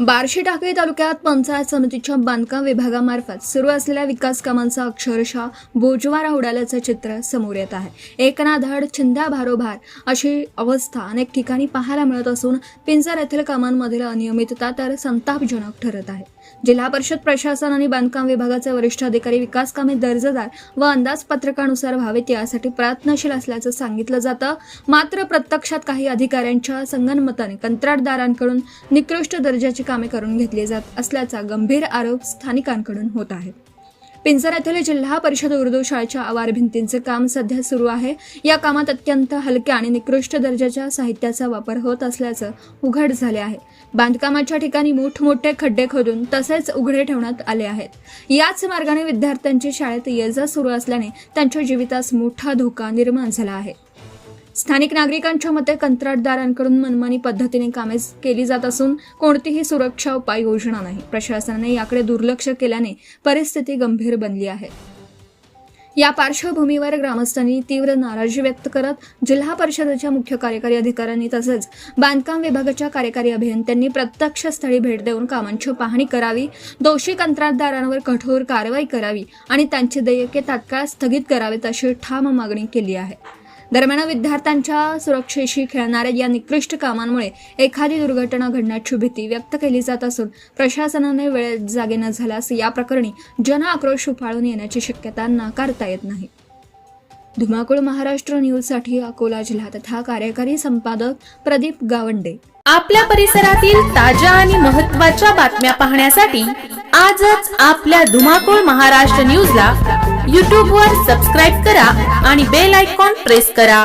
बार्शी टाकळी तालुक्यात पंचायत समितीच्या बांधकाम विभागामार्फत सुरू असलेल्या विकास कामांचा अक्षरशः बोजवारा उडाल्याचं चित्र समोर येत आहे। एक ना धड चिंध्या भारोभार अशी अवस्था अनेक ठिकाणी पाहायला मिळत असून पिंजर येथील कामांमधील अनियमितता तर संतापजनक ठरत आहे। जिल्हा परिषद प्रशासन आणि बांधकाम विभागाचे वरिष्ठ अधिकारी विकास कामे दर्जेदार व अंदाजपत्रकानुसार व्हावेत यासाठी प्रयत्नशील असल्याचं सांगितलं जातं। मात्र प्रत्यक्षात काही अधिकाऱ्यांच्या संगनमताने कंत्राटदारांकडून निकृष्ट दर्जाची कामे करून घेतली जात असल्याचा गंभीर आरोप स्थानिकांकडून होत आहे। पिंजर येथील जिल्हा परिषद उर्दू शाळेच्या आवार भिंतींचे काम सध्या सुरू आहे। या कामात अत्यंत हलक्या आणि निकृष्ट दर्जाच्या साहित्याचा वापर होत असल्याचं उघड झाले आहे। बांधकामाच्या ठिकाणी मोठमोठे खड्डे खोदून तसेच उघडे ठेवण्यात आले आहेत। याच मार्गाने विद्यार्थ्यांची शाळेत ये-जा सुरू असल्याने त्यांच्या जीवितास मोठा धोका निर्माण झाला आहे। स्थानिक नागरिकांच्या मते कंत्राटदारांकडून मनमानी पद्धतीने कामे केली जात असून कोणतीही सुरक्षा उपाययोजना नाही। प्रशासनाने याकडे दुर्लक्ष केल्याने परिस्थिती गंभीर बनली आहे। या पार्श्वभूमीवर ग्रामस्थांनी तीव्र नाराजी व्यक्त करत जिल्हा परिषदेच्या मुख्य कार्यकारी अधिकाऱ्यांनी तसेच बांधकाम विभागाच्या कार्यकारी अभियंत्यांनी प्रत्यक्ष स्थळी भेट देऊन कामांची पाहणी करावी, दोषी कंत्राटदारांवर कठोर कारवाई करावी आणि त्यांची देयके तात्काळ स्थगित करावीत अशी ठाम मागणी केली आहे। दरम्यान विद्यार्थ्यांच्या सुरक्षेशी खेळणाऱ्या या निकृष्ट कामांमुळे एखादी दुर्घटना घडण्याची भीती व्यक्त केली जात असून प्रशासनाने वेळेत जागे न झाल्यास या प्रकरणी जनआक्रोश उफाळून येण्याची शक्यता नाकारता येत नाही। धुमाकूळ महाराष्ट्र न्यूजसाठी अकोला जिल्हा तथा कार्यकारी संपादक प्रदीप गावंडे। आपल्या परिसरातील ताज्या आणि महत्त्वाच्या बातम्या पाहण्यासाठी आजच आपल्या धुमाकूळ महाराष्ट्र न्यूजला YouTube वर सबस्क्राइब करा आणि बेल आयकॉन प्रेस करा।